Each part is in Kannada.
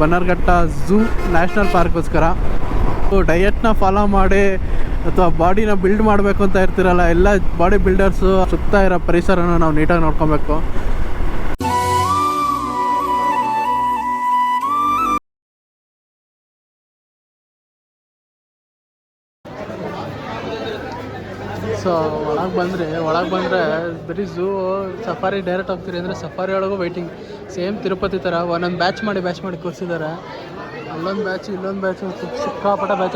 ಬನ್ನರ್ಘಟ್ಟ ಝೂ ನ್ಯಾಷನಲ್ ಪಾರ್ಕ್ಗೋಸ್ಕರ. ಡಯಟ್ನ ಫಾಲೋ ಮಾಡಿ ಅಥವಾ ಬಾಡಿನ ಬಿಲ್ಡ್ ಮಾಡಬೇಕು ಅಂತ ಇರ್ತಿರಲ್ಲ, ಎಲ್ಲ ಬಾಡಿ ಬಿಲ್ಡರ್ಸು ಸುತ್ತ ಇರೋ ಪರಿಸರನ ನಾವು ನೀಟಾಗಿ ನೋಡ್ಕೊಬೇಕು. ಸೊ ಒಳಗೆ ಬಂದರೆ ಬರೀ ಝೂ ಸಫಾರಿ ಡೈರೆಕ್ಟ್ ಹೋಗ್ತೀರಿ ಅಂದರೆ ಸಫಾರಿ ಒಳಗೂ ವೆಯ್ಟಿಂಗ್. ಸೇಮ್ ತಿರುಪತಿ ಥರ ಒಂದೊಂದು ಬ್ಯಾಚ್ ಮಾಡಿ ಕೂರಿಸಿದ್ದಾರೆ. ಅಲ್ಲೊಂದು ಬ್ಯಾಚ್ ಇಲ್ಲೊಂದು ಬ್ಯಾಚ್ ಸಿಕ್ಕಾಪಟ್ಟ ಬ್ಯಾಚ್.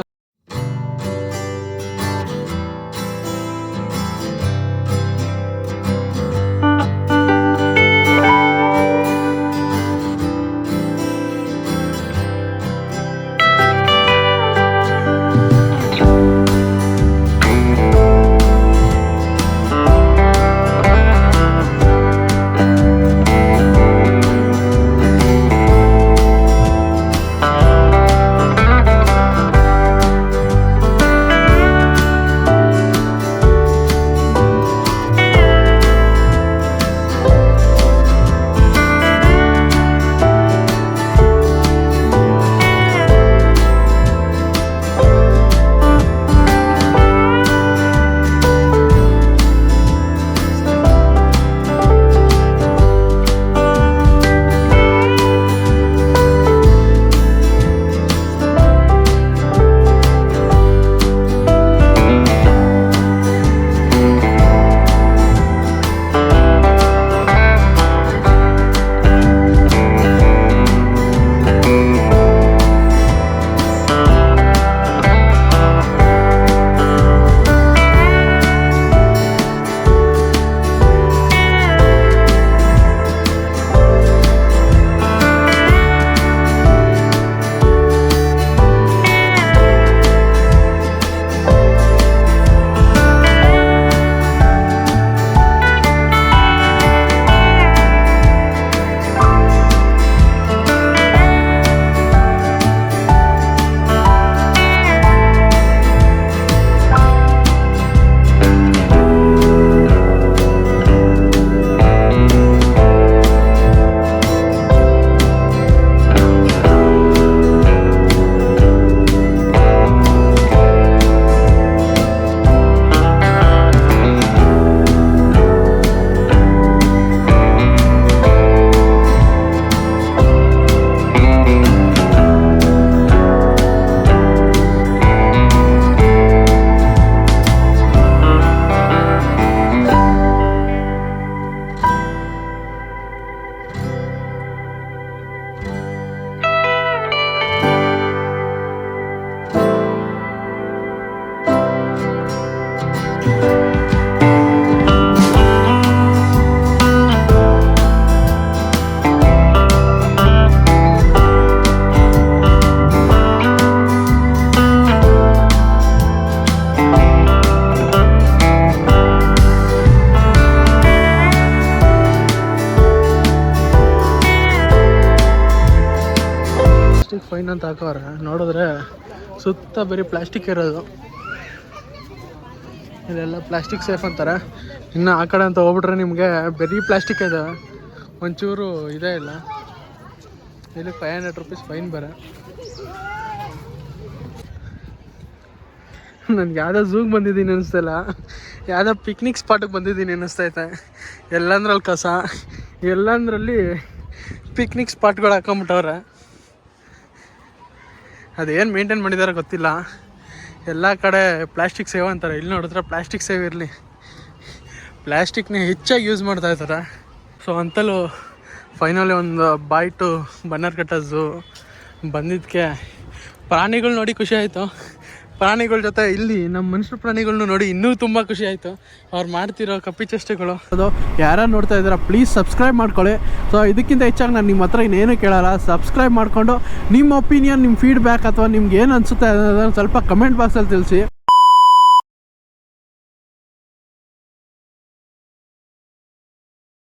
ಫೈನ್ ಅಂತ ಹಾಕೋರೆ. ನೋಡಿದ್ರೆ ಸುತ್ತ ಬರೀ ಪ್ಲಾಸ್ಟಿಕ್ ಇರೋದು. ಇಲ್ಲೆಲ್ಲ ಪ್ಲಾಸ್ಟಿಕ್ ಸೇಫ್ ಅಂತಾರೆ. ಇನ್ನು ಆ ಕಡೆ ಅಂತ ಹೋಗ್ಬಿಟ್ರೆ ನಿಮಗೆ ಬರೀ ಪ್ಲಾಸ್ಟಿಕ್ ಇದೆ, ಒಂಚೂರು ಇದೇ ಇಲ್ಲ. ಇಲ್ಲಿ 500 ರೂಪೀಸ್ ಫೈನ್ ಬೇರೆ. ನನಗೆ ಯಾವುದೋ ಝೂಗೆ ಬಂದಿದ್ದೀನಿ ಅನ್ನಿಸ್ತಿಲ್ಲ, ಯಾವುದೋ ಪಿಕ್ನಿಕ್ ಸ್ಪಾಟಿಗೆ ಬಂದಿದ್ದೀನಿ ಅನ್ನಿಸ್ತೈತೆ. ಎಲ್ಲಂದ್ರಲ್ಲಿ ಕಸ, ಎಲ್ಲಂದ್ರಲ್ಲಿ ಪಿಕ್ನಿಕ್ ಸ್ಪಾಟ್ಗಳು ಹಾಕೊಂಬಿಟ್ಟವ್ರೆ. ಅದೇನು ಮೇಂಟೈನ್ ಮಾಡಿದಾರೆ ಗೊತ್ತಿಲ್ಲ. ಎಲ್ಲ ಕಡೆ ಪ್ಲಾಸ್ಟಿಕ್ ಸೇವ್ ಅಂತಾರೆ, ಇಲ್ಲಿ ನೋಡಿದ್ರೆ ಪ್ಲಾಸ್ಟಿಕ್ ಸೇವ್ ಇರಲಿ, ಪ್ಲಾಸ್ಟಿಕ್ನ ಹೆಚ್ಚಾಗಿ ಯೂಸ್ ಮಾಡ್ತಾ ಇರ್ತಾರೆ. ಸೊ ಅಂತಲೂ ಫೈನಲಿ ಒಂದು ಬಾಯ್ಟು ಬನ್ನರ್ಘಟ್ಟ ಝೂ ಬಂದಿದ್ದಕ್ಕೆ ಪ್ರಾಣಿಗಳು ನೋಡಿ ಖುಷಿ ಆಯಿತು. ಪ್ರಾಣಿಗಳ ಜೊತೆ ಇಲ್ಲಿ ನಮ್ಮ ಮನುಷ್ಯರು ಪ್ರಾಣಿಗಳನ್ನೂ ನೋಡಿ ಇನ್ನೂ ತುಂಬ ಖುಷಿ ಆಯಿತು. ಅವ್ರು ಮಾಡ್ತಿರೋ ಕಪ್ಪಿ ಚೇಷ್ಟೆಗಳು. ಅದು ಯಾರು ನೋಡ್ತಾ ಇದ್ದೀರಾ ಪ್ಲೀಸ್ ಸಬ್ಸ್ಕ್ರೈಬ್ ಮಾಡ್ಕೊಳ್ಳಿ. ಸೊ ಇದಕ್ಕಿಂತ ಹೆಚ್ಚಾಗಿ ನಾನು ನಿಮ್ಮ ಹತ್ರ ಇನ್ನೇನು ಕೇಳಲ್ಲ, ಸಬ್ಸ್ಕ್ರೈಬ್ ಮಾಡಿಕೊಂಡು ನಿಮ್ಮ ಒಪಿನಿಯನ್, ನಿಮ್ಮ ಫೀಡ್ಬ್ಯಾಕ್ ಅಥವಾ ನಿಮ್ಗೆ ಏನು ಅನಿಸುತ್ತೆ ಅದನ್ನು ಸ್ವಲ್ಪ ಕಮೆಂಟ್ ಬಾಕ್ಸಲ್ಲಿ ತಿಳಿಸಿ.